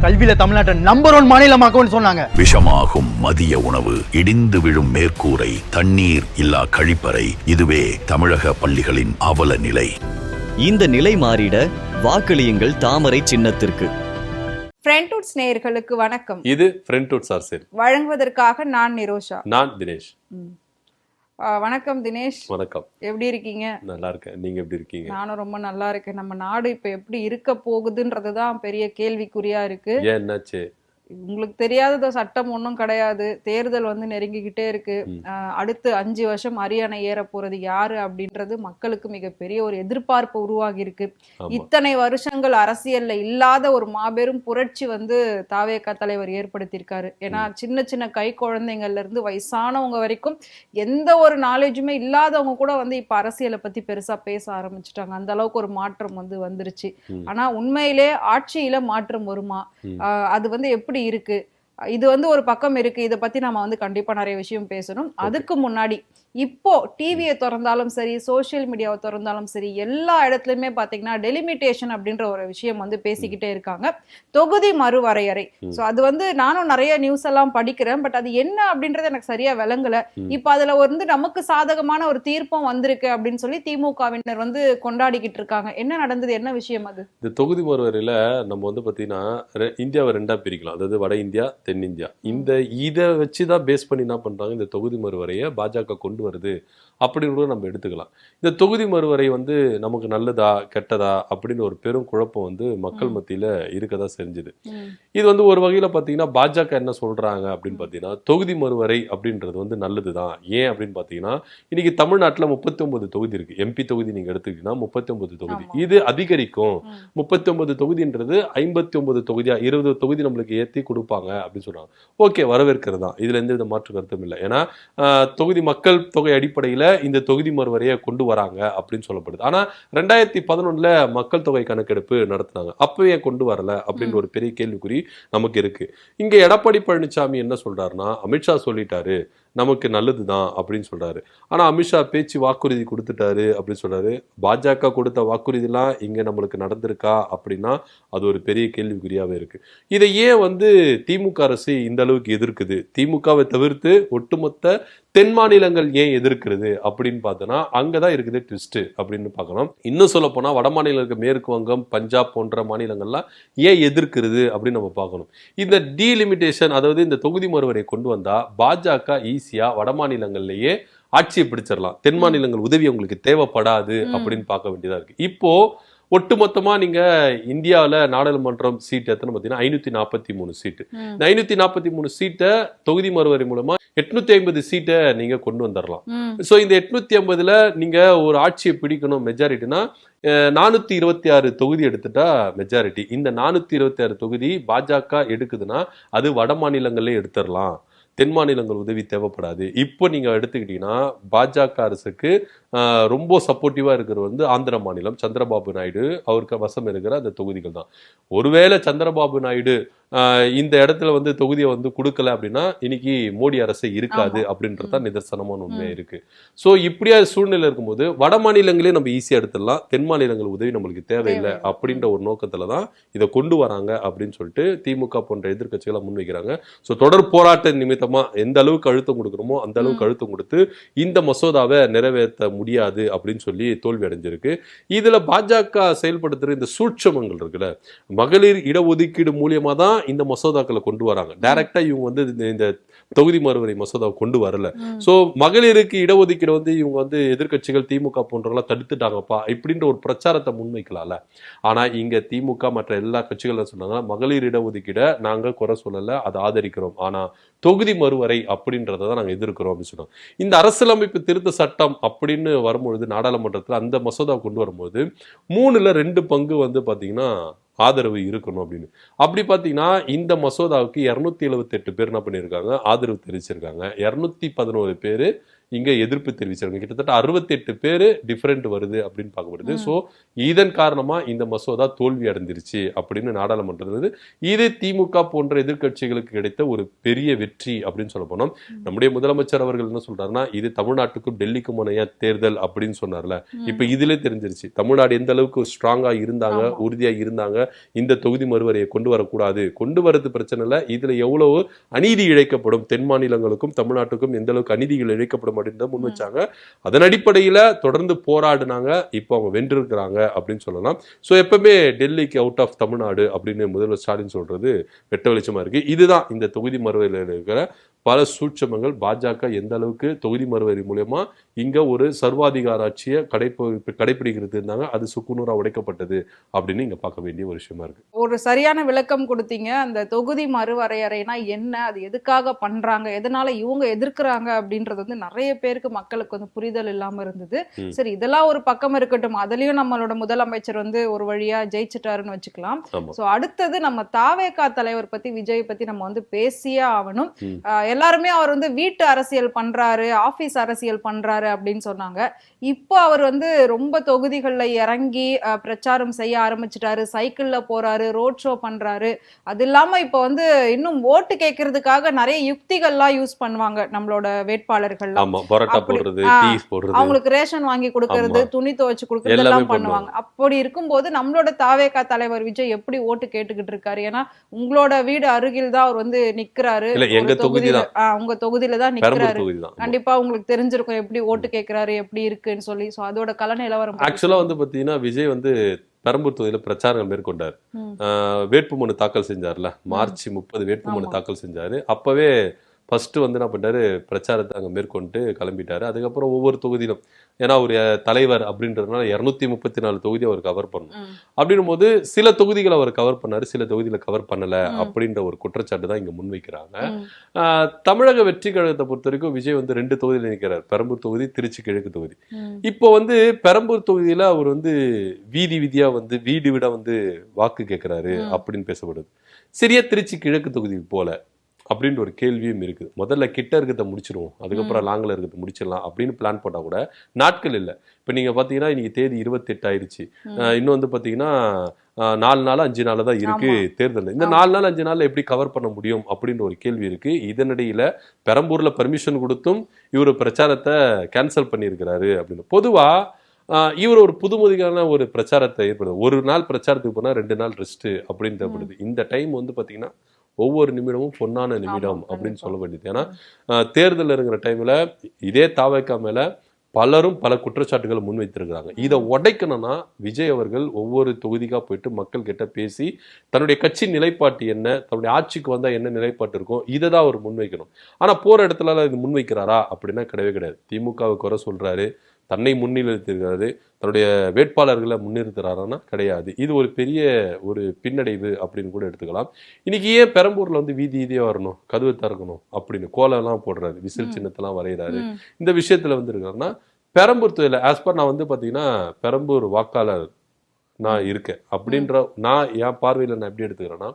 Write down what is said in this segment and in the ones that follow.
கல்வியில தமிழ்நாட்டை நம்பர் 1 மாநிலமாக்கும்னு சொன்னாங்க. விஷமாகும் மதிய உணவு, இடிந்து விழும் மேற்கூரை, தண்ணீர் இல்லா கழிப்பறை, இதுவே தமிழக பள்ளிகளின் அவல நிலை. இந்த நிலை மாறிட வாக்களியுங்கள் தாமரை சின்னத்திற்கு. ஃப்ரெண்ட்வுட்ஸ் நேயர்களுக்கு வணக்கம். இது ஃப்ரெண்ட்வுட்ஸ் அரசியல் வழங்குவதற்காக நான் நிரோஷா, நான் தினேஷ். வணக்கம் தினேஷ். வணக்கம். எப்படி இருக்கீங்க? நல்லா இருக்கேன். நீங்க எப்படி இருக்கீங்க? நானும் ரொம்ப நல்லா இருக்கேன். நம்ம நாடு இப்ப எப்படி இருக்க போகுதுன்றதுதான் பெரிய கேள்விக்குறியா இருக்கு. ஏன், என்னாச்சு? உங்களுக்கு தெரியாத சட்டம் ஒன்றும் கிடையாது. தேர்தல் வந்து நெருங்கிக்கிட்டே இருக்கு. அடுத்து 5 வருஷம் அரியணை ஏற போறது யாரு அப்படின்றது மக்களுக்கு மிகப்பெரிய ஒரு எதிர்பார்ப்பு உருவாகி இருக்கு. இத்தனை வருஷங்கள் அரசியல்ல இல்லாத ஒரு மாபெரும் புரட்சி வந்து தாவேகா தலைவர் ஏற்படுத்தியிருக்காரு. ஏன்னா சின்ன சின்ன கை குழந்தைங்கள்ல இருந்து வயசானவங்க வரைக்கும் எந்த ஒரு நாலேஜுமே இல்லாதவங்க கூட வந்து இப்ப அரசியலை பத்தி பெருசா பேச ஆரம்பிச்சுட்டாங்க. அந்த அளவுக்கு ஒரு மாற்றம் வந்து வந்துருச்சு. ஆனா உண்மையிலே ஆட்சியில மாற்றம் வருமா? அது வந்து எப்படி இருக்கு? இது வந்து ஒரு பக்கம் இருக்கு. இதை பத்தி நம்ம வந்து கண்டிப்பா நிறைய விஷயம் பேசணும். அதுக்கு முன்னாடி இப்போ டிவியை திறந்தாலும் சரி, சோசியல் மீடியாவை திறந்தாலும் சரி, எல்லா இடத்துலயுமே பாத்தீங்கன்னா டெலிமிட்டேஷன் அப்படின்ற ஒரு விஷயம் வந்து பேசிக்கிட்டே இருக்காங்க. தொகுதி மறுவரையறை. சோ அது வந்து நானும் நிறைய நியூஸ் எல்லாம் படிக்கிறேன். பட் அது என்ன அப்படின்றது எனக்கு சரியா விளங்கல. இப்ப அதுல வந்து நமக்கு சாதகமான ஒரு தீர்ப்பம் வந்திருக்கு அப்படின்னு சொல்லி திமுகவினர் வந்து கொண்டாடிக்கிட்டு இருக்காங்க. என்ன நடந்தது? என்ன விஷயம் அது? இந்த தொகுதி மறுவரையில நம்ம வந்து பாத்தீங்கன்னா இந்தியாவை 2ஆ பிரிக்கலாம். அதாவது வட இந்தியா, தென்னிந்தியா. இதை வச்சுதான் பேஸ் பண்ணி என்ன பண்றாங்க, இந்த தொகுதி மறுவரையை பாஜக கொண்டு வருது அப்படின்னு நம்ம எடுத்துக்கலாம். இந்த தொகுதி மறுவரை வந்து நமக்கு நல்லதா கெட்டதா அப்படின்னு ஒரு பெரும் குழப்பம் வந்து மக்கள் மத்தியில இருக்கதான் செஞ்சுது. இது வந்து ஒரு வகையில பாத்தீங்கன்னா பாஜக என்ன சொல்றாங்க அப்படின்னு பாத்தீங்கன்னா, தொகுதி மறுவரை அப்படின்றது வந்து நல்லதுதான். ஏன் அப்படின்னு பாத்தீங்கன்னா, இன்னைக்கு தமிழ்நாட்டுல 39 தொகுதி இருக்கு. எம்பி தொகுதி நீங்க எடுத்துக்கிட்டீங்கன்னா 39 தொகுதி. இது அதிகரிக்கும். 39 தொகுதின்றது 59 தொகுதியா 20 தொகுதி நம்மளுக்கு ஏத்தி கொடுப்பாங்க அப்படின்னு சொல்றாங்க. ஓகே, வரவேற்கிறது தான். இதுல எந்த வித மாற்று கருத்தும் இல்லை. ஏன்னா தொகுதி மக்கள் தொகை அடிப்படையில இந்த தொகுதி மறுவரையை கொண்டு வராங்க அப்படின்னு சொல்லப்படுது. ஆனா 2011 மக்கள் தொகை கணக்கெடுப்பு நடத்தினாங்க. அப்பவே கொண்டு வரல அப்படின்னு ஒரு பெரிய கேள்விக்குறி நமக்கு இருக்கு. இங்க எடப்பாடி பழனிசாமி என்ன சொல்றாருன்னா, அமித்ஷா சொல்லிட்டாரு நமக்கு நல்லதுதான் அப்படின்னு சொல்றாரு. ஆனா அமித்ஷா பேச்சு வாக்குறுதி கொடுத்துட்டாரு அப்படின்னு சொல்றாரு. பாஜக கொடுத்த வாக்குறுதிலாம் இங்க நம்மளுக்கு நடந்திருக்கா அப்படின்னா அது ஒரு பெரிய கேள்விக்குறியாவே இருக்கு. இதை ஏன் வந்து திமுக அரசு இந்த அளவுக்கு எதிர்க்குது? திமுகவை தவிர்த்து ஒட்டுமொத்த தென் மாநிலங்கள் ஏன் எதிர்க்கிறது அப்படின்னு பார்த்தோன்னா அங்கதான் இருக்குது ட்விஸ்ட் அப்படின்னு பார்க்கணும். இன்னும் சொல்ல போனா வட மாநிலங்களுக்கு மேற்கு வங்கம், பஞ்சாப் போன்ற மாநிலங்கள்லாம் ஏன் எதிர்க்கிறது அப்படின்னு நம்ம பார்க்கணும். இந்த டீலிமிட்டேஷன், அதாவது இந்த தொகுதி மறுவரை கொண்டு வந்தா பாஜக ஈஸியா வட மாநிலங்கள்லயே ஆட்சியை பிடிச்சிடலாம். தென் மாநிலங்கள் உதவி உங்களுக்கு தேவைப்படாது அப்படின்னு பார்க்க வேண்டியதா இருக்கு. இப்போ ஒட்டுமொத்தமா நீங்க இந்தியாவில நாடாளுமன்றம் சீட் எத்தனை பார்த்தீங்கன்னா 543 சீட்டு. இந்த 543 சீட்டை தொகுதி மறுவரை மூலமா 850 சீட்டை நீங்க கொண்டு வந்துடலாம். சோ இந்த 850ல நீங்க ஒரு ஆட்சியை பிடிக்கணும் மெஜாரிட்டினா 426 தொகுதி எடுத்துட்டா மெஜாரிட்டி. இந்த 426 தொகுதி பாஜக எடுக்குதுன்னா அது வட மாநிலங்களே எடுத்துடலாம். தென் மாநிலங்கள் உதவி தேவைப்படாது. இப்போ நீங்க எடுத்துக்கிட்டீங்கன்னா பாஜக அரசுக்கு ரொம்ப சப்போர்ட்டிவா இருக்கிற வந்து ஆந்திர மாநிலம், சந்திரபாபு நாயுடு அவருக்கு வசம் இருக்கிற அந்த தொகுதிகள் தான். ஒருவேளை சந்திரபாபு நாயுடு இந்த இடத்துல வந்து தொகுதியை வந்து கொடுக்கல அப்படின்னா இன்னைக்கு மோடி அரசு இருக்காது அப்படின்றதான் நிதர்சனமான உண்மையா இருக்கு. சோ இப்படியா சூழ்நிலை இருக்கும்போது வட மாநிலங்களே நம்ம ஈஸியா எடுத்துடலாம், தென் மாநிலங்கள் உதவி நம்மளுக்கு தேவையில்லை அப்படின்ற ஒரு நோக்கத்துலதான் இதை கொண்டு வராங்க அப்படின்னு சொல்லிட்டு திமுக போன்ற எதிர்கட்சிகளை முன்வைக்கிறாங்க. சோ தொடர் போராட்ட நிமித்தமா எந்த அளவுக்கு அழுத்தம் கொடுக்கணுமோ அந்த அளவுக்கு அழுத்தம் கொடுத்து இந்த மசோதாவை நிறைவேற்ற முடியாது அப்படின்னு சொல்லி தோல்வி அடைஞ்சிருக்கு. இதுல பாஜக செயல்படுத்துற இந்த சூட்சமங்கள் இருக்குல்ல, மகளிர் இடஒதுக்கீடு மூலியமா தான் இந்த மசோதாக்களை கொண்டு வராங்க. டைரக்டா இவங்க வந்து இந்த தொகுதி மறுவரை மசோதாவை கொண்டு வரல. சோ மகளிருக்கு இடஒதுக்கீடு வந்து இவங்க வந்து எதிர்கட்சிகள் திமுக போன்றவங்களாம் தடுத்துட்டாங்கப்பா இப்படின்ற ஒரு பிரச்சாரத்தை முன்வைக்கலாம்ல. ஆனா இங்க திமுக மற்ற எல்லா கட்சிகளும் சொன்னாங்க, மகளிர் இடஒதுக்கீடை நாங்க குறை சொல்லல, அதை ஆதரிக்கிறோம். ஆனா தொகுதி மறுவரை அப்படின்றதான் நாங்க எதிர்க்கிறோம் அப்படின்னு சொன்னோம். இந்த அரசியலமைப்பு திருத்த சட்டம் அப்படின்னு வரும்பொழுது நாடாளுமன்றத்தில் அந்த மசோதா கொண்டு வரும்போது 3ல் 2 பங்கு வந்து பாத்தீங்கன்னா ஆதரவு இருக்கணும் அப்படின்னு. அப்படி பாத்தீங்கன்னா இந்த மசோதாவுக்கு 278 பேர் என்ன பண்ணியிருக்காங்க, ஆதரவு தெரிவிச்சிருக்காங்க. 211 பேர் இங்க எதிர்ப்பு தெரிவிச்சாங்க. கிட்டத்தட்ட 68 பேர் டிஃபரெண்ட் வருது அப்படின்னு பார்க்கப்படுது. ஸோ இதன் காரணமா இந்த மசோதா தோல்வி அடைஞ்சிருச்சு அப்படின்னு நாடாளுமன்றம். இது திமுக போன்ற எதிர்க்கட்சிகளுக்கு கிடைத்த ஒரு பெரிய வெற்றி அப்படின்னு சொல்ல போனோம். நம்முடைய முதலமைச்சர் அவர்கள் என்ன சொல்றாருன்னா, இது தமிழ்நாட்டுக்கும் டெல்லிக்குமான தேர்தல் அப்படின்னு சொன்னார்ல. இப்ப இதுல தெரிஞ்சிருச்சு தமிழ்நாடு எந்த அளவுக்கு ஸ்ட்ராங்கா இருந்தாங்க, உறுதியா இருந்தாங்க. இந்த தொகுதி மறுவரையை கொண்டு வரக்கூடாது, கொண்டு வரது பிரச்சனை இல்லை, இதுல எவ்வளவு அநீதி இழைக்கப்படும், தென் மாநிலங்களுக்கும் தமிழ்நாட்டுக்கும் எந்த அளவுக்கு அநீதிகள் இழைக்கப்படும் அப்படின்னு முன் வச்சாங்க. அதன் அடிப்படையில தொடர்ந்து போராடினாங்க. இப்போ அவங்க வென்றிருக்கிறாங்க அப்படின்னு சொல்லலாம். ஸோ எப்பவுமே டெல்லிக்கு அவுட் ஆஃப் தமிழ்நாடு அப்படின்னு முதல்வர் ஸ்டாலின் சொல்றது வெட்ட வெளிச்சமா இருக்கு. இதுதான் இந்த தொகுதி மறுவரையில் இருக்கிற பல சூட்சமங்கள். பாஜக எந்த அளவுக்கு தொகுதி மறுவரி மூலமா இங்க ஒரு சர்வாதிகார ஆட்சியை கடைபிடிக்கிறது இருந்தாங்க, அது சுக்குநூறா உடைக்கப்பட்டது அப்படின்னு இங்க பார்க்க வேண்டிய ஒரு விஷயமா இருக்கு. ஒரு சரியான விளக்கம் கொடுத்தீங்க. அந்த தொகுதி மறுவரையறைனா என்ன, அது எதுக்காக பண்றாங்க, எதனால இவங்க எதிர்க்கிறாங்க அப்படின்றது வந்து நிறைய பேருக்கு மக்களுக்கு வந்து புரிதல் இல்லாம இருந்தது. சரி, இதெல்லாம் ஒரு பக்கம் இருக்கட்டும், அதுலயும் நம்மளோட முதலமைச்சர் வந்து ஒரு வழியா ஜெயிச்சிட்டாருன்னு வச்சுக்கலாம். சோ அடுத்தது நம்ம தாவேகா தலைவர் பத்தி, விஜய் பத்தி நம்ம வந்து பேசியே ஆகணும். எல்லாருமே அவர் வந்து வீட்டு அரசியல் பண்றாரு, ஆபீஸ் அரசியல் பண்றாரு அப்படின்னு சொன்னாங்க. இப்போ அவர் வந்து ரொம்ப தொகுதிகள்ல இறங்கி பிரச்சாரம் செய்ய ஆரம்பிச்சிட்டாரு, சைக்கிள்ல போறாரு, ரோட் ஷோ பண்றாரு. அது இல்லாம இப்போ வந்து இன்னும் ஓட்டு கேட்கறதுக்காக நிறைய யுக்திகள்லாம் யூஸ் பண்ணுவாங்க நம்மளோட வேட்பாளர்கள். அவங்களுக்கு ரேஷன் வாங்கி கொடுக்கறது, துணி துவைச்சு கொடுக்கறது எல்லாம் பண்ணுவாங்க. அப்படி இருக்கும்போது நம்மளோட தாவேகா தலைவர் விஜய் எப்படி ஓட்டு கேட்டுக்கிட்டு இருக்காரு? ஏன்னா உங்களோட வீடு அருகில் தான் அவர் வந்து நிக்கிறாரு, உங்க தொகுதியில தான் நிக்கிறாரு. கண்டிப்பா உங்களுக்கு தெரிஞ்சிருக்கும் எப்படி ஓட்டு கேட்கிறாரு, எப்படி இருக்குன்னு சொல்லி. சோ அதோட கல நிலவரம் ஆக்சுவலா வந்து பாத்தீங்கன்னா, விஜய் வந்து பெரம்பூர் தொகுதியில பிரச்சாரம் மேற்கொண்டார். வேட்புமனு தாக்கல் செஞ்சார்ல, மார்ச் 30 வேட்புமனு தாக்கல் செஞ்சாரு. அப்பவே ஃபர்ஸ்ட் வந்து என்ன பண்ணாரு, பிரச்சாரத்தை அங்கே மேற்கொண்டு கிளம்பிட்டாரு. அதுக்கப்புறம் ஒவ்வொரு தொகுதியிலும், ஏன்னா ஒரு தலைவர் அப்படின்றதுனால 234 தொகுதி அவர் கவர் பண்ணணும். அப்படின்னும் போது சில தொகுதிகளை அவர் கவர் பண்ணாரு, சில தொகுதியில கவர் பண்ணல அப்படின்ற ஒரு குற்றச்சாட்டு தான் இங்க முன்வைக்கிறாங்க. தமிழக வெற்றி கழகத்தை பொறுத்த வரைக்கும் விஜய் வந்து 2 தொகுதியில நிற்கிறார், பெரம்பூர் தொகுதி, திருச்சி கிழக்கு தொகுதி. இப்போ வந்து பெரம்பூர் தொகுதியில அவர் வந்து வீதி வீதியா வந்து வீடு வீடா வந்து வாக்கு கேட்கிறாரு அப்படின்னு பேசப்படுது. சரியா திருச்சி கிழக்கு தொகுதிக்கு போல அப்படின்ற ஒரு கேள்வியும் இருக்குது. முதல்ல கிட்ட இருக்கிறத முடிச்சிருவோம், அதுக்கப்புறம் லாங்கில் இருக்கிறத முடிச்சிடலாம் அப்படின்னு பிளான் போட்டால் கூட நாட்கள் இல்லை. இப்போ நீங்கள் பார்த்தீங்கன்னா இன்னைக்கு தேதி 28 ஆயிடுச்சு. இன்னும் வந்து பார்த்தீங்கன்னா 4 நாள் 5 நாள் தான் இருக்கு தேர்தல். இந்த 4 நாள் 5 நாள்ல எப்படி கவர் பண்ண முடியும் அப்படின்ற ஒரு கேள்வி இருக்கு. இதனிடையில பெரம்பூர்ல பர்மிஷன் கொடுத்தும் இவர் பிரச்சாரத்தை கேன்சல் பண்ணியிருக்கிறாரு அப்படின்னு. பொதுவா இவர் ஒரு புதுமுதிகான ஒரு பிரச்சாரத்தை ஏற்படுது. ஒரு நாள் பிரச்சாரத்துக்கு போனால் 2 நாள் ரெஸ்ட் அப்படின்னு தேவைப்படுது. இந்த டைம் வந்து பார்த்தீங்கன்னா ஒவ்வொரு நிமிடமும் பொன்னான நிமிடம் அப்படின்னு சொல்ல வேண்டியது. ஏன்னா தேர்தல் இருக்கிற டைம்ல இதே தாவேகா மேல பலரும் பல குற்றச்சாட்டுகளை முன்வைத்திருக்கிறாங்க. இதை உடைக்கணும்னா விஜய் அவர்கள் ஒவ்வொரு தொகுதிக்கா போயிட்டு மக்கள் கிட்ட பேசி தன்னுடைய கட்சி நிலைப்பாட்டு என்ன, தன்னுடைய ஆட்சிக்கு வந்தா என்ன நிலைப்பாட்டு இருக்கும், இதை தான் அவர் முன்வைக்கணும். ஆனா போற இடத்துல இது முன்வைக்கிறாரா அப்படின்னா கிடையவே கிடையாது. திமுகவை குறை சொல்றாரு, தன்னை முன்னிறுத்திருக்கிறாரு, தன்னுடைய வேட்பாளர்களை முன்னிறுத்துறாருன்னா கிடையாது. இது ஒரு பெரிய ஒரு பின்னடைவு அப்படின்னு கூட எடுத்துக்கலாம். இன்னைக்கு ஏன் பெரம்பூர்ல வந்து வீதி வீதியா வரணும், கதவு திறக்கணும் அப்படின்னு கோலம் எல்லாம் போடுறாரு, விசில் சின்னத்தெல்லாம் வரைகிறாரு. இந்த விஷயத்துல வந்து இருக்காருன்னா பெரம்பூர் தொகுதியில ஆஸ்பர் நான் வந்து பாத்தீங்கன்னா பெரம்பூர் வாக்காளர் நான் இருக்கேன் அப்படின்ற நான் என் பார்வையில நான் எப்படி எடுத்துக்கிறேன்னா,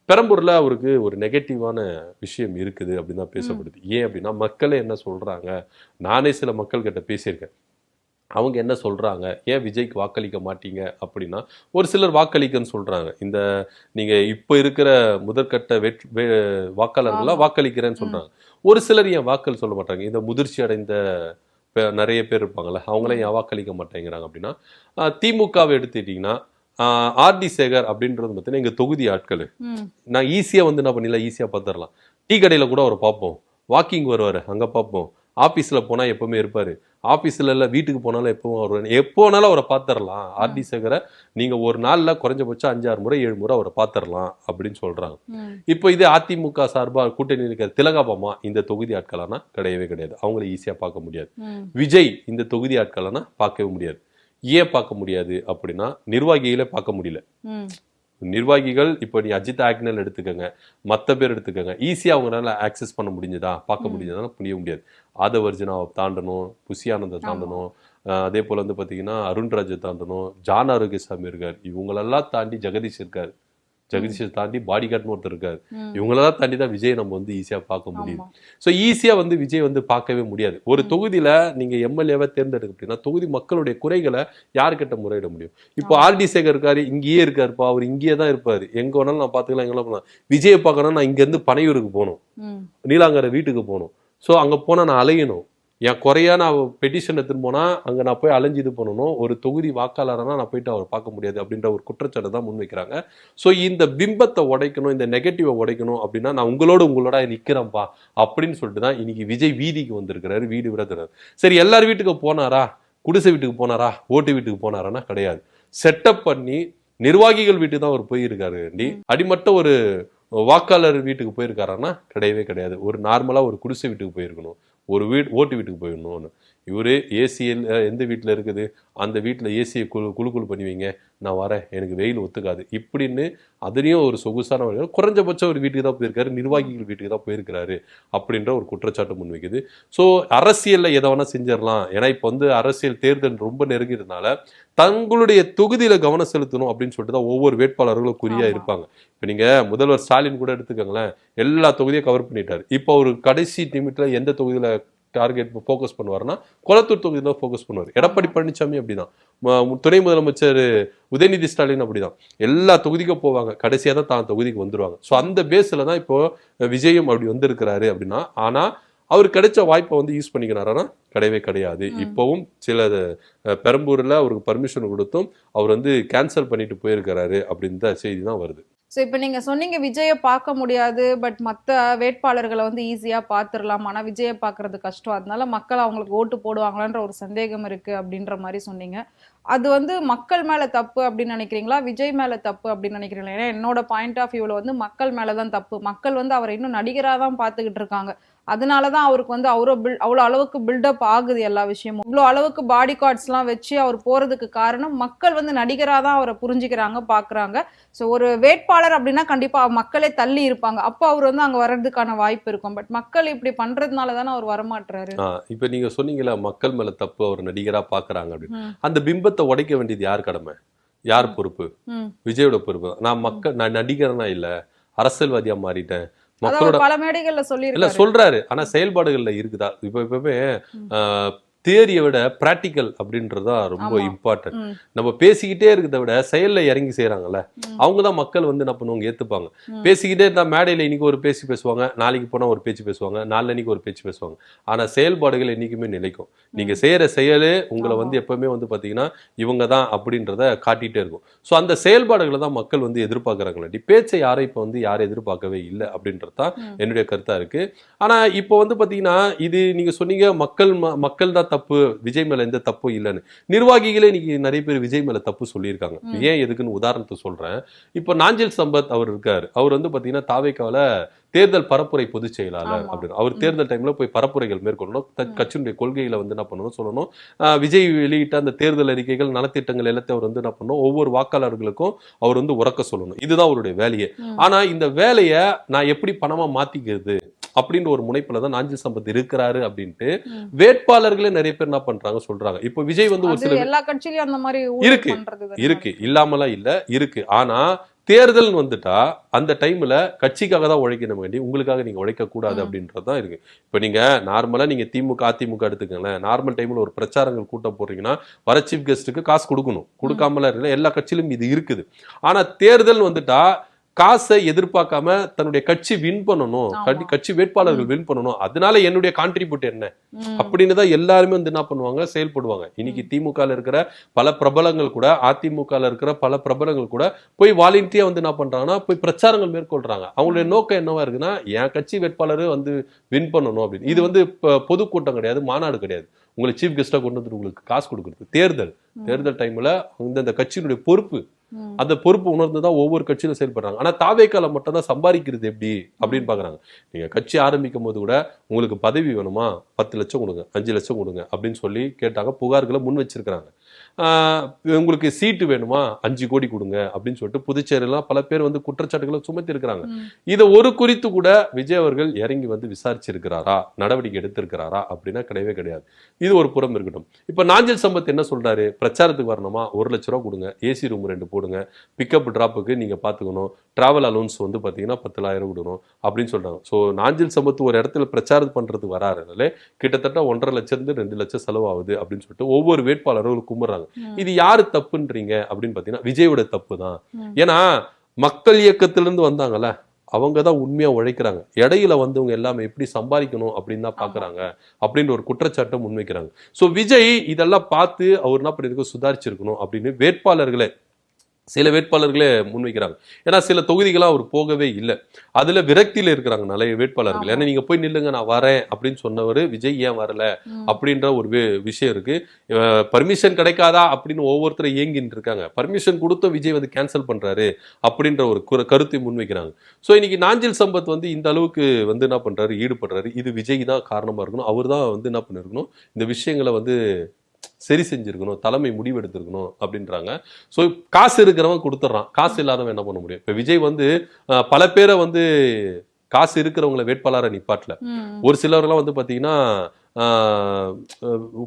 பெரம்பூர்ல அவருக்கு ஒரு நெகட்டிவான விஷயம் இருக்குது அப்படின்னு தான் பேசப்படுது. ஏன் அப்படின்னா மக்களே என்ன சொல்றாங்க, நானே சில மக்கள் கிட்ட பேசியிருக்கேன், அவங்க என்ன சொல்றாங்க, ஏன் விஜய்க்கு வாக்களிக்க மாட்டீங்க அப்படின்னா, ஒரு சிலர் வாக்களிக்கன்னு சொல்றாங்க. இந்த நீங்க இப்ப இருக்கிற முதற்கட்ட வாக்காளர்கள்லாம் வாக்களிக்கிறேன்னு சொல்றாங்க. ஒரு சிலர் ஏன் வாக்கள் சொல்ல மாட்டாங்க, இந்த முதிர்ச்சி அடைந்த நிறைய பேர் இருப்பாங்கல்ல, அவங்களாம் ஏன் வாக்களிக்க மாட்டேங்கிறாங்க அப்படின்னா, திமுகவை எடுத்துட்டீங்கன்னா ஆர்டி சேகர் அப்படின்றது பார்த்தீங்கன்னா எங்க தொகுதி ஆட்கள். நான் ஈஸியா வந்து என்ன பண்ணிடலாம், ஈஸியா பார்த்துடலாம். டீ கடையில கூட அவரை பார்ப்போம், வாக்கிங் வருவாரு, அங்க பார்ப்போம். ஆபீஸ்ல போனா எப்பவுமே இருப்பாரு, ஆபீஸ்ல இல்ல வீட்டுக்கு போனாலும் எப்பவும் வருவாரு, எப்போனாலும் அவரை பார்த்துடலாம். ஆர்டி சேகரை நீங்க ஒரு நாள்ல குறைஞ்சபட்சம் 5-6 முறை 7 முறை அவரை பார்த்துடலாம் அப்படின்னு சொல்றாங்க. இப்போ இது அதிமுக சார்பா கூட்டணி இருக்கிற திலகாபாமா இந்த தொகுதி ஆட்களானா கிடையவே கிடையாது, அவங்களை ஈஸியா பார்க்க முடியாது. விஜய் இந்த தொகுதி ஆட்களானா பார்க்கவே முடியாது. ஏன் பார்க்க முடியாது அப்படின்னா, நிர்வாகிகளை பார்க்க முடியல. நிர்வாகிகள் இப்போ நீ அஜித் ஆக்னல் எடுத்துக்கோங்க, மற்ற பேர் எடுத்துக்கோங்க, ஈஸியாக அவங்களால ஆக்சஸ் பண்ண முடிஞ்சதா, பார்க்க முடிஞ்சதான புரிய முடியாது. ஆதவர்ஜுனாவை தாண்டணும், புஷியானந்தை தாண்டணும், அதே போல் வந்து பார்த்தீங்கன்னா அருண்ராஜை தாண்டணும், ஜான் ஆரோக்கியசாமி இருக்கார், இவங்களெல்லாம் தாண்டி ஜெகதீஷ் இருக்கார். ஜெகதீஷை தாண்டி பாடி கார்டுன்னு ஒருத்தர் இருக்காரு. இவங்களெல்லாம் தாண்டி தான் விஜய் நம்ம வந்து ஈஸியா பார்க்க முடியுது. ஸோ ஈஸியா வந்து விஜய் வந்து பார்க்கவே முடியாது. ஒரு தொகுதியில நீங்க எம்எல்ஏவை தேர்ந்தெடுக்க அப்படின்னா தொகுதி மக்களுடைய குறைகளை யாருக்கிட்ட முறையிட முடியும்? இப்போ ஆர்டி சேகர் இருக்காரு, இங்கேயே இருக்காருப்பா, அவர் இங்கேயே தான் இருப்பாரு, எங்க வேணாலும் நான் பார்த்துக்கலாம், எங்கெல்லாம் போகலாம். விஜயை பார்க்கணும், நான் இங்க இருந்து பனையூருக்கு போகணும், நீலாங்கரை வீட்டுக்கு போகணும். ஸோ அங்க போனா நான் அலையணும், என் குறையா நான் பெட்டிஷன் எடுத்துன்னு போனா அங்க நான் போய் அலைஞ்சு இது பண்ணணும். ஒரு தொகுதி வாக்காளரானா நான் போயிட்டு அவரை பார்க்க முடியாது அப்படின்ற ஒரு குற்றச்சாட்டை தான் முன்வைக்கிறாங்க. ஸோ இந்த பிம்பத்தை உடைக்கணும், இந்த நெகட்டிவை உடைக்கணும் அப்படின்னா நான் உங்களோட நிக்கிறேன்ப்பா அப்படின்னு சொல்லிட்டு தான் இன்னைக்கு விஜய் வீதிக்கு வந்திருக்கிறாரு, வீடு விடத்துறாரு. சரி, எல்லார் வீட்டுக்கு போனாரா? குடிசை வீட்டுக்கு போனாரா? ஓட்டு வீட்டுக்கு போனாரான்னா கிடையாது. செட்டப் பண்ணி நிர்வாகிகள் வீட்டுக்கு தான் அவர் போயிருக்காரு. அடிமட்ட ஒரு வாக்காளர் வீட்டுக்கு போயிருக்காருன்னா கிடையவே கிடையாது. ஒரு நார்மலா ஒரு குடிசை வீட்டுக்கு போயிருக்கணும், ஒரு ஓட்டு வீட்டுக்கு போயிடணும்னு. இவரு ஏசியில் எந்த வீட்டில் இருக்குது அந்த வீட்டில் ஏசியை குழு பண்ணி வைங்க, நான் வரேன், எனக்கு வெயில் ஒத்துக்காது இப்படின்னு அதுலேயும் ஒரு சொகுசான குறைஞ்சபட்சம் ஒரு வீட்டுக்கு தான் போயிருக்காரு, நிர்வாகிகள் வீட்டுக்கு தான் போயிருக்கிறாரு அப்படின்ற ஒரு குற்றச்சாட்டு முன்வைக்குது. ஸோ அரசியலில் எதை வேணால் செஞ்சிடலாம். ஏன்னா இப்போ வந்து அரசியல் தேர்தல் ரொம்ப நெருங்கிறதுனால தங்களுடைய தொகுதியில கவனம் செலுத்தணும் அப்படின்னு சொல்லிட்டு தான் ஒவ்வொரு வேட்பாளர்களும் குறியா இருப்பாங்க. இப்போ நீங்க முதல்வர் ஸ்டாலின் கூட எடுத்துக்கோங்களேன், எல்லா தொகுதியும் கவர் பண்ணிட்டாரு. இப்போ ஒரு கடைசி நிமிட்ல எந்த தொகுதியில டார்கெட் ஃபோக்கஸ் பண்ணுவாருன்னா கொளத்தூர் தொகுதியில ஃபோக்கஸ் பண்ணுவார். எடப்பாடி பழனிசாமி அப்படிதான், துணை முதலமைச்சர் உதயநிதி ஸ்டாலின் அப்படிதான், எல்லா தொகுதிக்கும் போவாங்க, கடைசியா தான் தான் தொகுதிக்கு வந்துருவாங்க. ஸோ அந்த பேஸ்ல தான் இப்போ விஜயம் அப்படி வந்திருக்கிறாரு அப்படின்னா. ஆனா அவர் கிடைச்ச வாய்ப்பை வந்து யூஸ் பண்ணிக்கிறாருன்னா கிடையவே கிடையாது. இப்பவும் சில பெரம்பூர்ல அவருக்கு பர்மிஷன் கொடுத்தும் அவர் வந்து கேன்சல் பண்ணிட்டு போயிருக்கிறாரு அப்படின்ற செய்தி தான் வருது. ஸோ இப்போ நீங்கள் சொன்னீங்க விஜயை பார்க்க முடியாது, பட் மற்ற வேட்பாளர்களை வந்து ஈஸியாக பார்த்துடலாம், ஆனால் விஜயை பார்க்கறது கஷ்டம், அதனால மக்கள் அவங்களுக்கு ஓட்டு போடுவாங்களான்ற ஒரு சந்தேகம் இருக்குது அப்படின்ற மாதிரி சொன்னீங்க. அது வந்து மக்கள் மேலே தப்பு அப்படின்னு நினைக்கிறீங்களா, விஜய் மேலே தப்பு அப்படின்னு நினைக்கிறீங்களா? ஏன்னா என்னோட பாயிண்ட் ஆஃப் வியூவில் வந்து மக்கள் மேலே தான் தப்பு. மக்கள் வந்து அவரை இன்னும் நடிகராக தான் பார்த்துக்கிட்டு இருக்காங்க. அதனால தான் அவருக்கு வந்து அவ்வளோ அளவுக்கு பில்டப் ஆகுது எல்லா விஷயமும். இவ்வளோ அளவுக்கு பாடி கார்ட்ஸ்லாம் வச்சு அவர் போகிறதுக்கு காரணம் மக்கள் வந்து நடிகராக தான் அவரை புரிஞ்சுக்கிறாங்க, பார்க்குறாங்க. ஸோ ஒரு வேட்பாளர் அப்படின்னா கண்டிப்பாக மக்களே தள்ளி இருப்பாங்க, அப்போ அவர் வந்து அங்கே வர்றதுக்கான வாய்ப்பு இருக்கும். பட் மக்கள் இப்படி பண்ணுறதுனால தானே அவர் வரமாட்டுறாரு. இப்போ நீங்கள் சொன்னீங்களா மக்கள் மேலே தப்பு, அவர் நடிகராக பார்க்குறாங்க அப்படின்னு. அந்த பிம்பத்தை உடைக்க வேண்டியது யார் கடமை, யார் பொறுப்பு? விஜயோட பொறுப்பு. நான் நடிகரனா இல்லை, அரசியல்வாதியா மாறிட்டேன், மக்களோட பல மேடைகள்ல சொல்றாரு. ஆனா செயல்பாடுகள்ல இருக்குதா? இப்ப எப்பவுமே தியரியை விட பிராக்டிக்கல் அப்படின்றதுதான் ரொம்ப இம்பார்ட்டன்ட். நம்ம பேசிக்கிட்டே இருக்கிறத விட செயல்ல இறங்கி செய்யறாங்கல்ல, அவங்கதான் மக்கள் வந்து என்ன பண்ணுவாங்க, ஏத்துப்பாங்க. பேசிக்கிட்டே இருந்தா மேடையில இன்னைக்கு ஒரு பேச்சு பேசுவாங்க, நாளைக்கு போனா ஒரு பேச்சு பேசுவாங்க, நாளைக்கு ஒரு பேச்சு பேசுவாங்க. ஆனா செயல்பாடுகள் என்னைக்குமே நிலைக்கும். நீங்க செய்யற செயலு உங்களை வந்து எப்பவுமே வந்து பாத்தீங்கன்னா இவங்க தான் அப்படின்றத காட்டிட்டே இருக்கும். ஸோ அந்த செயல்பாடுகளை தான் மக்கள் வந்து எதிர்பார்க்கறாங்களே, பேச்சை யாரும் இப்ப வந்து யாரும் எதிர்பார்க்கவே இல்லை அப்படின்றது தான் என்னுடைய கருத்தா இருக்கு. ஆனா இப்போ வந்து பாத்தீங்கன்னா இது நீங்க சொன்னீங்க மக்கள் தான் தப்பு, விஜய் மேல எந்த தப்பும் இல்லைன்னு. நிர்வாகிகளே இன்னைக்கு நிறைய பேர் விஜய் மேல தப்பு சொல்லியிருக்காங்க. ஏன் எதுக்குன்னு உதாரணத்தை சொல்றேன். இப்போ நாஞ்சில் சம்பத் அவர் இருக்காரு, அவர் வந்து பாத்தீங்கன்னா தாவேக்கால தேர்தல் பரப்புரை பொதுச் செயலாளர் அப்படின்னு. அவர் தேர்தல் டைம்ல போய் பரப்புரைகள் மேற்கொள்ளணும், கட்சியினுடைய கொள்கைகளை வந்து என்ன பண்ணணும் சொல்லணும். விஜய் வெளியிட்ட அந்த தேர்தல் அறிக்கைகள், நலத்திட்டங்கள் எல்லாத்தையும் அவர் வந்து என்ன பண்ணணும், ஒவ்வொரு வாக்காளர்களுக்கும் அவர் வந்து உறக்க சொல்லணும். இதுதான் அவருடைய வேலையே. ஆனா இந்த வேலையை நான் எப்படி பணமா மாத்திக்கிறது அப்படின்ற ஒரு முனைப்புல தான் நாஞ்சில் சம்பத் இருக்கிறாரு அப்படின்ட்டு வேட்பாளர்களே நிறைய பேர் என்ன பண்றாங்க சொல்றாங்க. இப்போ விஜய் வந்து ஒரு சில எல்லா கட்சியிலயும் அந்த மாதிரி இருக்கு இல்லாமலாம் இல்ல இருக்கு. ஆனா தேர்தல் வந்துட்டா அந்த டைம்ல கட்சிக்காக தான் உழைக்கணும் வேண்டி, உங்களுக்காக நீங்க உழைக்க கூடாது அப்படின்றதுதான் இருக்கு. இப்ப நீங்க நார்மலா நீங்க திமுக அதிமுக எடுத்துக்கங்களேன், நார்மல் டைம்ல ஒரு பிரச்சாரங்கள் கூட்டம் போடுறீங்கன்னா வர சீஃப் கெஸ்ட்டுக்கு காசு கொடுக்கணும், கொடுக்காமல இருக்கல, எல்லா கட்சியிலும் இது இருக்குது. ஆனா தேர்தல் வந்துட்டா காசை எதிர்பார்க்காம தன்னுடைய கட்சி வின் பண்ணணும், கட்சி வேட்பாளர்கள் வின் பண்ணணும், அதனால என்னுடைய கான்ட்ரிபியூட் என்ன அப்படின்னு தான் எல்லாருமே வந்து என்ன பண்ணுவாங்க, செயல்படுவாங்க. இன்னைக்கு திமுக இருக்கிற பல பிரபலங்கள் கூட, அதிமுக இருக்கிற பல பிரபலங்கள் கூட போய் வாலண்டியா வந்து என்ன பண்றாங்கன்னா போய் பிரச்சாரங்கள் மேற்கொள்றாங்க. அவங்களுடைய நோக்கம் என்னவா இருக்குன்னா என் கட்சி வேட்பாளர் வந்து வின் பண்ணணும் அப்படின்னு. இது வந்து பொதுக்கூட்டம் கிடையாது, மாநாடு கிடையாது, உங்களை சீஃப் கெஸ்டா கொண்டு வந்து உங்களுக்கு காசு கொடுக்குறது. தேர்தல் டைம்ல இந்த கட்சியினுடைய பொறுப்பு, அந்த பொறுப்பு உணர்ந்துதான் ஒவ்வொரு கட்சியிலும் செயல்படுறாங்க. ஆனா தாவேக்கால மட்டும் தான் சம்பாதிக்கிறது எப்படி அப்படின்னு பாக்குறாங்க. நீங்க கட்சி ஆரம்பிக்கும் போது கூட உங்களுக்கு பதவி வேணுமா, 10 லட்சம் கொடுங்க, 5 லட்சம் கொடுங்க அப்படின்னு சொல்லி கேட்டாங்க, புகார்களை முன் வச்சிருக்காங்க. உங்களுக்கு சீட்டு வேணுமா 5 கோடி கொடுங்க அப்படின்னு சொல்லிட்டு புதுச்சேரியிலாம் பல பேர் வந்து குற்றச்சாட்டுகளை சுமத்தி இருக்கிறாங்க. இதை ஒரு குறித்து கூட விஜய் அவர்கள் இறங்கி வந்து விசாரிச்சிருக்கிறாரா, நடவடிக்கை எடுத்திருக்கிறாரா அப்படின்னா கிடையவே கிடையாது. இது ஒரு புறம் இருக்கட்டும். இப்ப நாஞ்சில் சம்பத் என்ன சொல்றாரு, பிரச்சாரத்துக்கு வரணுமா 1 லட்ச ரூபா கொடுங்க, ஏசி ரூம் 2 போடுங்க, பிக்கப் டிராப்புக்கு நீங்க பாத்துக்கணும், டிராவல் அலோன்ஸ் வந்து பாத்தீங்கன்னா 10,000 கொடுக்கணும் அப்படின்னு சொல்றாங்க. ஸோ நாஞ்சில் சம்பத் ஒரு இடத்துல பிரச்சாரம் பண்றதுக்கு வராருனாலே கிட்டத்தட்ட 1.5 லட்சம் இருந்து 2 லட்சம் செலவாகுது அப்படின்னு சொல்லிட்டு ஒவ்வொரு வேட்பாளரும் கும்பிடுறாங்க. இது யாரு தப்புன்றீங்க அப்படின்னு பாத்தீங்கன்னா விஜயோட தப்பு தான். ஏன்னா மக்கள் இயக்கத்திலிருந்து வந்தாங்கல்ல, அவங்கதான் உண்மையா உழைக்கிறாங்க. இடையில வந்தவங்க எல்லாமே எப்படி சம்பாதிக்கணும் அப்படின்னு தான் பாக்குறாங்க அப்படின்ற ஒரு குற்றச்சாட்டை முன்வைக்கிறாங்க. சோ விஜய் இதெல்லாம் பார்த்து அவர் என்ன பண்ணிருக்க சுதாரிச்சிருக்கணும் அப்படின்னு வேட்பாளர்களே சில வேட்பாளர்களே முன்வைக்கிறாங்க. ஏன்னா சில தொகுதிகளா அவர் போகவே இல்லை, அதுல விரக்தியில இருக்கிறாங்க நிறைய வேட்பாளர்கள். ஏன்னா நீங்க போய் நில்லுங்க நான் வரேன் அப்படின்னு சொன்னவர் விஜய் ஏன் வரல அப்படின்ற ஒரு விஷயம் இருக்கு. பர்மிஷன் கிடைக்காதா அப்படின்னு ஒவ்வொருத்தரும் ஏங்கிட்டு இருக்காங்க. பர்மிஷன் கொடுத்தும் விஜய் வந்து கேன்சல் பண்றாரு அப்படின்ற ஒரு கருத்தை முன்வைக்கிறாங்க. ஸோ இன்னைக்கு நாஞ்சில் சம்பத் வந்து இந்த அளவுக்கு வந்து என்ன பண்றாரு, ஈடுபடுறாரு. இது விஜய் தான் காரணமா இருக்கணும். அவர் தான் வந்து என்ன பண்ணிருக்கணும், இந்த விஷயங்களை வந்து சரி செஞ்சிருக்கணும், தலைமை முடிவெடுத்திருக்கணும் அப்படின்றாங்க. ஸோ காசு இருக்கிறவன் கொடுத்துட்றான், காசு இல்லாதவன் என்ன பண்ண முடியும்? இப்போ விஜய் வந்து பல பேரை வந்து காசு இருக்கிறவங்களை வேட்பாளரை நிப்பாட்டல. ஒரு சிலர்லாம் வந்து பார்த்தீங்கன்னா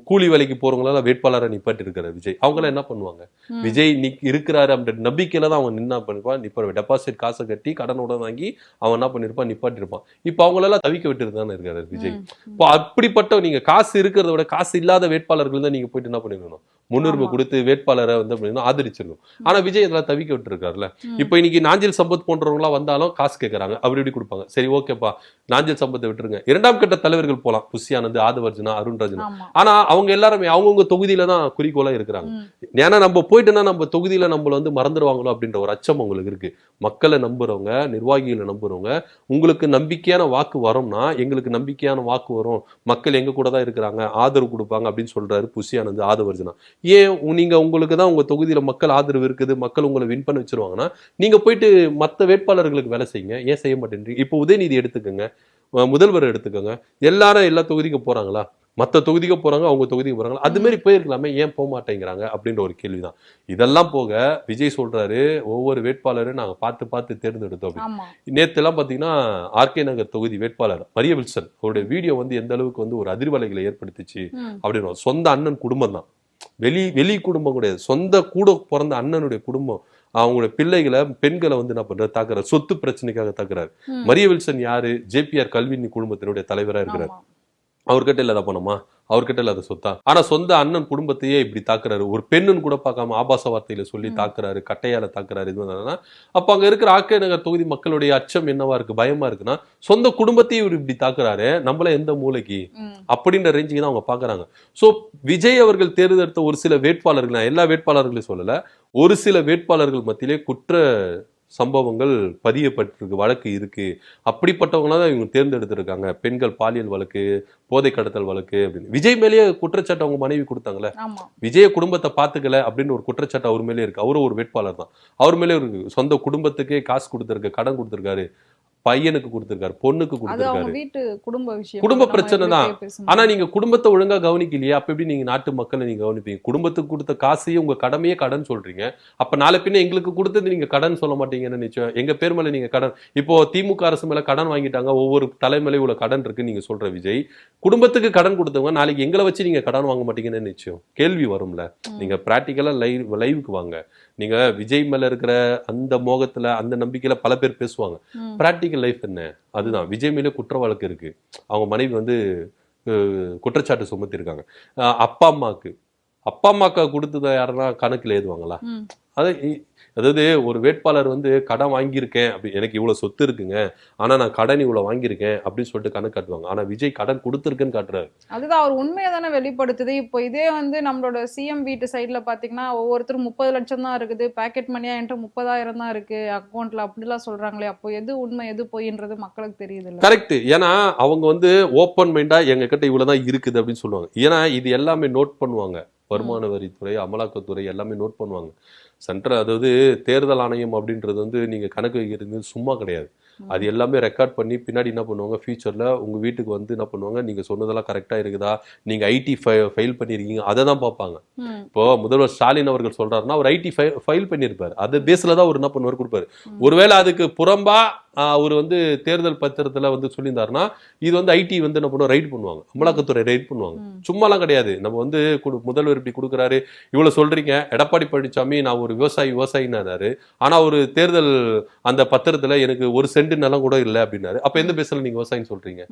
கூலி வேலைக்கு போறவங்களால வேட்பாளரை நிப்பாட்டி இருக்கிற விஜய். அவங்களாம் என்ன பண்ணுவாங்க, விஜய் இருக்கிறாரு அப்படின்ற நம்பிக்கையில தான் அவங்க நின்னா பண்ணிருப்பான். நிப்ப டெபாசிட் காசை கட்டி கடனோட வாங்கி அவன் என்ன பண்ணிருப்பான், நிப்பாட்டிருப்பான். இப்ப அவங்களெல்லாம் தவிக்க விட்டு தானே இருக்காரு விஜய். இப்போ அப்படிப்பட்ட நீங்க காசு இருக்கிறத விட காசு இல்லாத வேட்பாளர்கள் தான் நீங்க போயிட்டு என்ன பண்ணிருக்கணும், முன்னுரிமை கொடுத்து வேட்பாளரை வந்து ஆதரிச்சிருக்கும். ஆனா விஜய் இதெல்லாம் தவிக்க விட்டு இருக்காருல்ல. இப்ப இன்னைக்கு நாஞ்சில் சம்பத் போன்றவங்களா வந்தாலும் காசு கேட்கறாங்க, அப்படி இப்படி கொடுப்பாங்க. சரி ஓகேப்பா நாஞ்சில் சம்பத்தை விட்டுருங்க, 2ஆம் கட்ட தலைவர்கள் போலாம், புஷி ஆனந்த், ஆதவர்ஜுனா, அருண்ராஜனா. ஆனா அவங்க எல்லாருமே அவங்கவுங்க தொகுதியில தான் குறிக்கோளா இருக்கிறாங்க. ஏன்னா நம்ம போயிட்டோம்னா நம்ம தொகுதியில நம்மள வந்து மறந்துடுவாங்களோ அப்படின்ற ஒரு அச்சம் உங்களுக்கு இருக்கு. மக்களை நம்புறவங்க, நிர்வாகிகளை நம்புறவங்க, உங்களுக்கு நம்பிக்கையான வாக்கு வரும்னா எங்களுக்கு நம்பிக்கையான வாக்கு வரும், மக்கள் எங்க கூட தான் இருக்கிறாங்க, ஆதரவு கொடுப்பாங்க அப்படின்னு சொல்றாரு புஷி ஆனந்த், ஆதவர்ஜுனா. ஏன் நீங்க உங்களுக்கு தான் உங்க தொகுதியில மக்கள் ஆதரவு இருக்குது, மக்கள் உங்களை வின் பண்ண வச்சிருவாங்கன்னா நீங்க போயிட்டு மற்ற வேட்பாளர்களுக்கு வேலை செய்யுங்க. ஏன் செய்ய மாட்டேன்றீங்க? இப்போ உதயநிதி எடுத்துக்கோங்க, முதல்வர் எடுத்துக்கோங்க, எல்லாரும் எல்லா தொகுதிக்கும் போறாங்களா? மற்ற தொகுதிக்கு போறாங்க, அவங்க தொகுதிக்கு போறாங்களா? அது மாதிரி போயிருக்கலாமே, ஏன் போக மாட்டேங்கிறாங்க அப்படின்ற ஒரு கேள்விதான். இதெல்லாம் போக விஜய் சொல்றாரு ஒவ்வொரு வேட்பாளரும் நாங்க பார்த்து பார்த்து தேர்ந்தெடுத்தோம். நேத்து எல்லாம் பாத்தீங்கன்னா ஆர்கே நகர் தொகுதி வேட்பாளர் மரிய வில்சன் அவருடைய வீடியோ வந்து எந்த அளவுக்கு வந்து ஒரு அதிர்வலைகளை ஏற்படுத்திச்சு அப்படின்னு. சொந்த அண்ணன் குடும்பம் தான், வெளி குடும்பம் கிடையாது, சொந்த கூட பிறந்த அண்ணனுடைய குடும்பம். அவங்களுடைய பிள்ளைகளை, பெண்களை வந்து என்ன பண்றாரு, தாக்குறாரு, சொத்து பிரச்சனைக்காக தாக்குறாரு. மரிய வில்சன் யாரு, ஜேபிஆர் கல்வி குடும்பத்தினுடைய தலைவரா இருக்கிறார். அவர்கிட்ட இல்லாத பணமா, அவர்கிட்ட இல்லாத சொத்தா? ஆனா சொந்த அண்ணன் குடும்பத்தையே இப்படி தாக்குறாரு, ஒரு பெண்ணுன்னு கூட பார்க்காம ஆபாச வார்த்தையில சொல்லி தாக்குறாரு, கட்டையால தாக்குறாரு. இது வந்தா அப்ப அங்க இருக்கிற ஆர்கே நகர் தொகுதி மக்களுடைய அச்சம் என்னவா இருக்கு, பயமா இருக்குன்னா சொந்த குடும்பத்தையும் இவர் இப்படி தாக்குறாரு, நம்மள எந்த மூளைக்கு அப்படின்ற ரேஞ்சுக்கு தான் அவங்க பாக்குறாங்க. சோ விஜய் அவர்கள் தேர்ந்தெடுத்த ஒரு சில வேட்பாளர்கள், எல்லா வேட்பாளர்களையும் சொல்லல, ஒரு சில வேட்பாளர்கள் மத்தியிலே குற்ற சம்பவங்கள் பதியப்பட்டிருக்கு, வழக்கு இருக்கு. அப்படிப்பட்டவங்களா தான் இவங்க தேர்ந்தெடுத்திருக்காங்க. பெண்கள் பாலியல் வழக்கு, போதை கடத்தல் வழக்கு அப்படின்னு. விஜய் மேலேயே குற்றச்சாட்டு அவங்க மனைவி கொடுத்தாங்களே, விஜய குடும்பத்தை பாத்துக்கல அப்படின்னு ஒரு குற்றச்சாட்டு அவர் மேலே இருக்கு. அவரும் ஒரு வேட்பாளர் தான், அவர் மேலே இருக்கு. சொந்த குடும்பத்துக்கே காசு கொடுத்திருக்கு, கடன் கொடுத்திருக்காரு, பையனுக்கு கொடுத்திருக்காரு, பொண்ணுக்கு கொடுத்திருக்காரு. குடும்ப பிரச்சனை தான். ஆனா நீங்க குடும்பத்தை ஒழுங்கா கவனிக்கலையே, அப்ப எப்படி நீங்க நாட்டு மக்களை நீங்க கவனிப்பீங்க? குடும்பத்துக்கு கொடுத்த காசையும் உங்க கடமையே கடன் சொல்றீங்க. அப்ப நாளை பின்ன எங்களுக்கு கொடுத்தது நீங்க கடன் சொல்ல மாட்டீங்கன்னு நிச்சயம். எங்க பேர் மேல நீங்க கடன், இப்போ திமுக அரசு மேல கடன் வாங்கிட்டாங்க, ஒவ்வொரு தலைமையில இவ்வளவு கடன் இருக்கு நீங்க சொல்ற விஜய், குடும்பத்துக்கு கடன் கொடுத்தவங்க நாளைக்கு எங்களை வச்சு நீங்க கடன் வாங்க மாட்டீங்கன்னு நிச்சயம் கேள்வி வரும்ல. நீங்க பிராக்டிக்கலா லைவுக்கு வாங்க. நீங்க விஜய் மேல இருக்கிற அந்த மோகத்துல, அந்த நம்பிக்கையில பல பேர் பேசுவாங்க. பிராக்டிக்கல் லைஃப் என்ன? அதுதான். விஜய் மேலே குற்ற வழக்கு இருக்கு, அவங்க மனைவி வந்து குற்றச்சாட்டு சுமத்திருக்காங்க. அப்பா அம்மாக்கு கொடுத்தத யாருன்னா கணக்குல எழுதுவாங்களா? அதாவது ஒரு வேட்பாளர் வந்து கடன் வாங்கியிருக்கேன், அப்படி எனக்கு இவ்வளவு சொத்து இருக்குங்க, ஆனா நான் கடன் இவ்வளவு வாங்கியிருக்கேன் அப்படின்னு சொல்லிட்டு கணக்கு காட்டுவாங்க. ஆனா விஜய் கடன் கொடுத்துருக்குன்னு காட்டுறாரு. அதுதான் அவர் உண்மையை தானே வெளிப்படுத்துது. இப்போ இதே வந்து நம்மளோட சிஎம் வீட்டு சைட்ல பாத்தீங்கன்னா ஒவ்வொருத்தரும் 30 லட்சம் தான் இருக்குது, பேக்கெட் மணியா என்கிட்ட 30,000 தான் இருக்கு அக்கௌண்ட்ல அப்படிலாம் சொல்றாங்களே. அப்போ எது உண்மை எது பொய்ன்றது மக்களுக்கு தெரியுது. கரெக்ட். ஏன்னா அவங்க வந்து ஓப்பன் மைண்டா எங்க கிட்ட இவ்வளவுதான் இருக்குது அப்படின்னு சொல்லுவாங்க. ஏன்னா இது எல்லாமே நோட் பண்ணுவாங்க, வருமான வரித்துறை, அமலாக்கத்துறை எல்லாமே நோட் பண்ணுவாங்க. சென்ட்ரல், அதாவது தேர்தல் ஆணையம் அப்படின்றது வந்து நீங்க கணக்கு வைக்கிறது சும்மா கிடையாது. அது எல்லாமே ரெக்கார்ட் பண்ணி பின்னாடி என்ன பண்ணுவாங்க, ஃபியூச்சர்ல உங்க வீட்டுக்கு வந்து என்ன பண்ணுவாங்க, நீங்க சொன்னதெல்லாம் கரெக்டா இருக்குதா, நீங்க ஐடி ஃபைல் பண்ணிருக்கீங்க, அதை தான் பார்ப்பாங்க. இப்போ முதல்வர் ஸ்டாலின் அவர்கள் சொல்றாருன்னா அவர் ஐடி ஃபைல் பண்ணியிருப்பாரு, அது பேஸ்ல தான் அவர் என்ன பண்ணுவார் கொடுப்பாரு. ஒருவேளை அதுக்கு புறம்பா அவர் வந்து தேர்தல் பத்திரத்துல வந்து சொல்லியிருந்தாருன்னா இது வந்து ஐடி வந்து என்ன பண்ணுவோம், ரைட் பண்ணுவாங்க, அமலாக்கத்துறை ரைட் பண்ணுவாங்க. சும்மாலாம் கிடையாது. நம்ம வந்து முதல்வர் இப்படி கொடுக்குறாரு, இவ்வளவு சொல்றீங்க, எடப்பாடி பழனிசாமி நான் ஒரு விவசாயினாரு, ஆனா ஒரு தேர்தல் அந்த பத்திரத்துல எனக்கு 1 சென்ட் நிலம் கூட இல்லை அப்படின்னாரு. அப்ப எந்த பேசல நீங்க விவசாயின்னு சொல்றீங்க?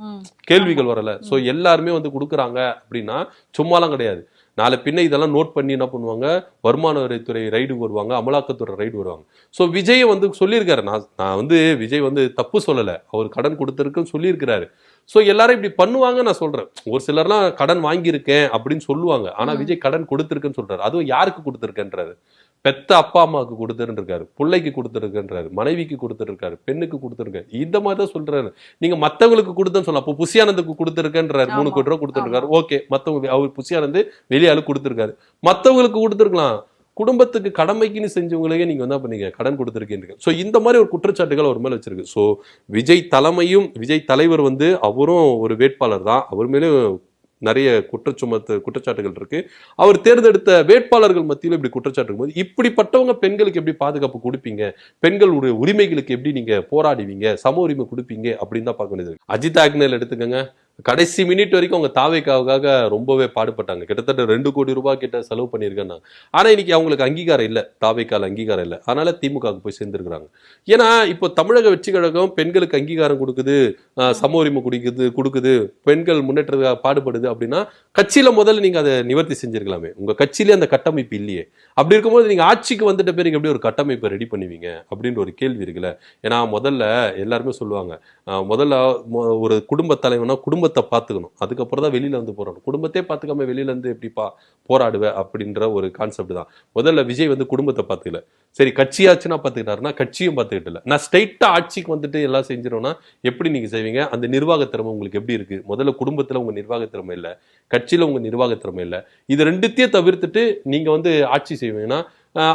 கேள்விகள் வரல. சோ எல்லாருமே வந்து கொடுக்குறாங்க அப்படின்னா சும்மாலாம் கிடையாது. நாளை பின்ன இதெல்லாம் நோட் பண்ணி என்ன பண்ணுவாங்க, வருமான வரித்துறை ரைடு வருவாங்க, அமலாக்கத்துறை ரைடு வருவாங்க. ஸோ விஜய் வந்து சொல்லியிருக்காரு, நான் வந்து விஜய் வந்து தப்பு சொல்லலை, அவர் கடன் கொடுத்துருக்குன்னு சொல்லியிருக்கிறாரு. ஸோ எல்லாரும் இப்படி பண்ணுவாங்க நான் சொல்றேன். ஒரு சிலர்லாம் கடன் வாங்கியிருக்கேன் அப்படின்னு சொல்லுவாங்க, ஆனா விஜய் கடன் கொடுத்துருக்குன்னு சொல்றாரு. அதுவும் யாருக்கு கொடுத்துருக்கேன்றாரு, பெத்த அப்பா அம்மாவுக்கு கொடுத்துருக்காரு, பிள்ளைக்கு கொடுத்துருக்காரு, மனைவிக்கு கொடுத்துருக்காரு, பெண்ணுக்கு கொடுத்துருக்காரு, இந்த மாதிரி தான் சொல்றாரு. நீங்க மத்தவங்களுக்கு கொடுத்தேன்னு சொல்லலாம். அப்போ புசியானந்துக்கு கொடுத்துருக்கேன்றாரு, 3 கோடி ரூபாய் கொடுத்துருக்காரு, ஓகே. மத்தவங்க அவர் புசியானந்து வெளியாளு கொடுத்துருக்காரு, மத்தவங்களுக்கு கொடுத்துருக்கலாம். குடும்பத்துக்கு கடமைக்குன்னு செஞ்சவங்களே நீங்க என்ன பண்ணீங்க, கடன் கொடுத்துருக்கீங்க. ஸோ இந்த மாதிரி ஒரு குற்றச்சாட்டுகள் அவர் மேல வச்சிருக்கு. ஸோ விஜய் தலைமையும் விஜய் தலைவர் வந்து அவரும் ஒரு வேட்பாளர் தான், அவர் மேலும் நிறைய குற்றச்சாட்டுகள் இருக்கு. அவர் தேர்ந்தெடுத்த வேட்பாளர்கள் மத்தியிலும் இப்படி குற்றச்சாட்டு இருக்கும்போது இப்படிப்பட்டவங்க பெண்களுக்கு எப்படி பாதுகாப்பு கொடுப்பீங்க, பெண்களுடைய உரிமைகளுக்கு எப்படி நீங்க போராடுவீங்க, சம உரிமை கொடுப்பீங்க அப்படின்னு தான் பார்க்க வேண்டியது. அஜித் ஆக்னேல் எடுத்துக்கங்க, கடைசி மினிட் வரைக்கும் அவங்க தாவேக்காவுக்காக ரொம்பவே பாடுபட்டாங்க. கிட்டத்தட்ட 2 கோடி ரூபாய் கிட்ட செலவு பண்ணியிருக்காங்க. ஆனா இன்னைக்கு அவங்களுக்கு அங்கீகாரம் இல்லை, தாவேக்கால அங்கீகாரம் இல்லை, அதனால திமுகவுக்கு போய் சேர்ந்துருக்காங்க. ஏன்னா இப்போ தமிழக வெற்றி கழகம் பெண்களுக்கு அங்கீகாரம் கொடுக்குது, சம உரிமை கொடுக்குது, பெண்கள் முன்னேற்றத்துக்காக பாடுபடுது அப்படின்னா கட்சியில முதல்ல நீங்க அதை நிவர்த்தி செஞ்சிருக்கலாமே. உங்க கட்சியிலே அந்த கட்டமைப்பு இல்லையே. அப்படி இருக்கும்போது நீங்க ஆட்சிக்கு வந்துட்ட பிறகு எப்படி ஒரு கட்டமைப்பை ரெடி பண்ணுவீங்க அப்படின்ற ஒரு கேள்வி இருக்குல்ல. ஏன்னா முதல்ல எல்லாருமே சொல்லுவாங்க, முதல்ல ஒரு குடும்ப தலைவனா குடும்பத்தை பார்த்துக்கணும், அதுக்கப்புறம் தான் வெளியில வந்து போராடணும். குடும்பத்தையே பார்த்துக்காம வெளியில இருந்து எப்படிப்பா போராடுவ அப்படின்ற ஒரு கான்செப்ட் தான். முதல்ல விஜய் வந்து குடும்பத்தை பார்த்துக்கல, சரி கட்சியாச்சுன்னா பார்த்துக்கிட்டாருன்னா கட்சியும் பார்த்துக்கிட்டு இல்லை, நான் ஸ்ட்ரைட்டா ஆட்சிக்கு வந்துட்டு எல்லாம் செஞ்சிடணும்னா எப்படி நீங்க செய்வீங்க? அந்த நிர்வாக திறமை உங்களுக்கு எப்படி இருக்கு? முதல்ல குடும்பத்துல உங்க நிர்வாக திறமை இல்லை, கட்சியில உங்க நிர்வாக திறமை இல்லை, இது ரெண்டுத்தையும் தவிர்த்துட்டு நீங்க வந்து ஆட்சி செய்வீங்கன்னா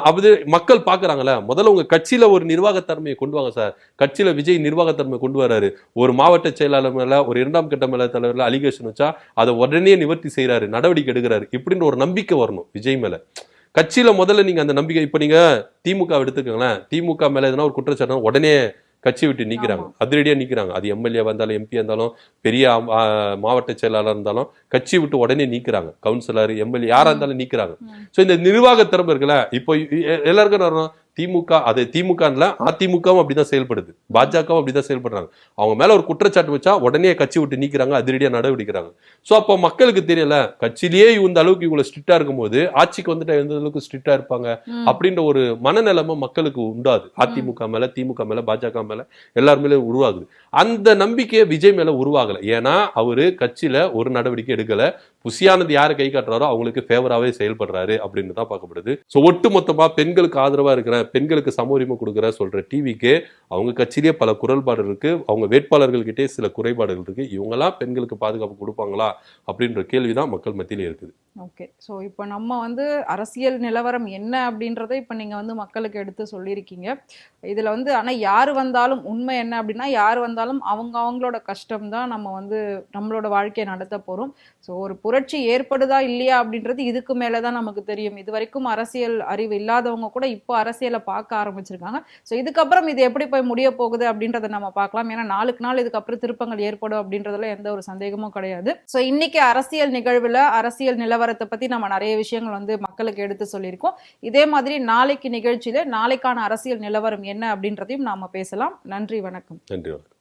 அது மக்கள் பாக்குறாங்கல்ல. முதல்ல உங்க கட்சியில ஒரு நிர்வாகத்தன்மையை கொண்டு வாங்க சார். கட்சியில விஜய் நிர்வாகத்தன்மை கொண்டு வராரு, ஒரு மாவட்ட செயலாளர் மேல ஒரு 2ஆம் கட்ட மேல தலைவர்ல அலிகேஷன் வச்சா அதை உடனே நிவர்த்தி செய்யறாரு, நடவடிக்கை எடுக்கிறாரு, இப்படின்ற ஒரு நம்பிக்கை வரணும் விஜய் மேல. கட்சியில முதல்ல நீங்க அந்த நம்பிக்கை, இப்ப நீங்க திமுக எடுத்துக்கோங்களேன், திமுக மேல எதனா ஒரு குற்றச்சாட்டு உடனே கட்சி விட்டு நீக்கிறாங்க, அதிரடியா நீக்கிறாங்க. அது எம்எல்ஏ வந்தாலும் எம்பி இருந்தாலும் பெரிய மாவட்ட செயலாளர் இருந்தாலும் கட்சி விட்டு உடனே நீக்கிறாங்க, கவுன்சிலர் எம்எல்ஏ யாரா இருந்தாலும் நீக்கிறாங்க. சோ இந்த நிர்வாக திறமை இருக்குல்ல, இப்போ எல்லாருக்கும் திமுக, அது திமுக அதிமுகவும் அப்படிதான் செயல்படுது, பாஜகவும் அப்படிதான் செயல்படுறாங்க. அவங்க மேல ஒரு குற்றச்சாட்டு வச்சா உடனே கட்சி விட்டு நீக்கிறாங்க, அதிரடியா நடவடிக்கிறாங்க. சோ அப்போ மக்களுக்கு தெரியல, கட்சியிலேயே இந்த அளவுக்கு இவ்வளவு ஸ்ட்ரிக்டா இருக்கும்போது ஆட்சிக்கு வந்துட்டு எந்த அளவுக்கு ஸ்ட்ரிக்டா இருப்பாங்க அப்படின்ற ஒரு மனநிலைமை மக்களுக்கு உண்டாது. அதிமுக மேல, திமுக மேல, பாஜக மேல எல்லாருமே உருவாகுது. அந்த நம்பிக்கையை விஜய் மேல உருவாகல. ஏன்னா அவரு கட்சியில ஒரு நடவடிக்கை எடுக்கல, புசியானது யாரை கை காட்டுறாரோ அவங்களுக்கு ஃபேவராகவே செயல்படுறாரு அப்படின்னு தான் பார்க்கப்படுது. ஸோ ஒட்டு மொத்தமா பெண்களுக்கு ஆதரவா இருக்கிற, பெண்களுக்கு சம உரிமை கொடுக்குற சொல்ற டிவிக்கு அவங்க கட்சியிலேயே பல குறைபாடு இருக்கு, அவங்க வேட்பாளர்கள்கிட்டே சில குறைபாடுகள் இருக்கு. இவங்கெல்லாம் பெண்களுக்கு பாதுகாப்பு கொடுப்பாங்களா அப்படின்ற கேள்விதான் மக்கள் மத்தியிலே இருக்குது. ஓகே, ஸோ இப்போ நம்ம வந்து அரசியல் நிலவரம் என்ன அப்படின்றத இப்போ நீங்கள் வந்து மக்களுக்கு எடுத்து சொல்லியிருக்கீங்க. இதில் வந்து ஆனால் யார் வந்தாலும் உண்மை என்ன அப்படின்னா, யார் வந்தாலும் அவங்களோட கஷ்டம் தான் நம்ம வந்து நம்மளோட வாழ்க்கையை நடத்த போகிறோம். ஸோ ஒரு புரட்சி ஏற்படுதா இல்லையா அப்படின்றது இதுக்கு மேலே தான் நமக்கு தெரியும். இது வரைக்கும் அரசியல் அறிவு இல்லாதவங்க கூட இப்போ அரசியலை பார்க்க ஆரம்பிச்சிருக்காங்க. ஸோ இதுக்கப்புறம் இது எப்படி போய் முடிய போகுது அப்படின்றத நம்ம பார்க்கலாம். ஏன்னா நாளுக்கு நாள் இதுக்கப்புறம் திருப்பங்கள் ஏற்படும் அப்படின்றதுல எந்த ஒரு சந்தேகமும் கிடையாது. ஸோ இன்னைக்கு அரசியல் நிகழ்வில் அரசியல் நிலவரத்தை பற்றி நம்ம நிறைய விஷயங்கள் வந்து மக்களுக்கு எடுத்து சொல்லியிருக்கோம். இதே மாதிரி நாளைக்கு நிகழ்ச்சியில் நாளைக்கான அரசியல் நிலவரம் என்ன அப்படின்றதையும் நாம பேசலாம். நன்றி, வணக்கம். நன்றி, வணக்கம்.